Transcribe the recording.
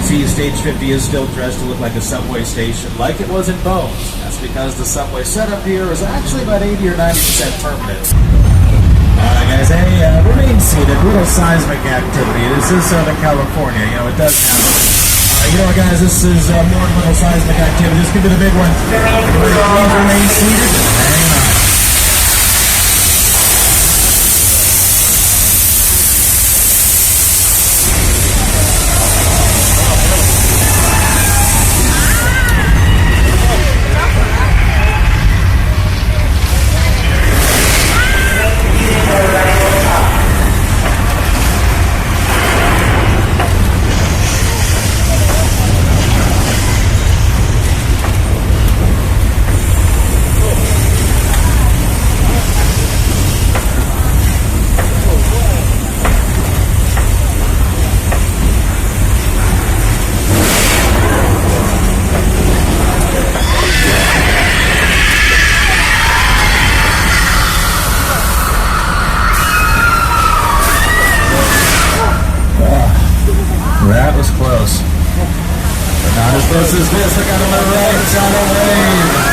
See, Stage 50 is still dressed to look like a subway station, like it was in Bones. That's because the subway setup here is actually about 80 or 90% permanent. Alright guys, hey, remain seated. Little seismic activity. This is Southern California, it does happen. What guys, this is more than little seismic activity. This could be the big one. Please remain seated. Hang on. That was close. But not as close as this. Look out on the right. It's on the way.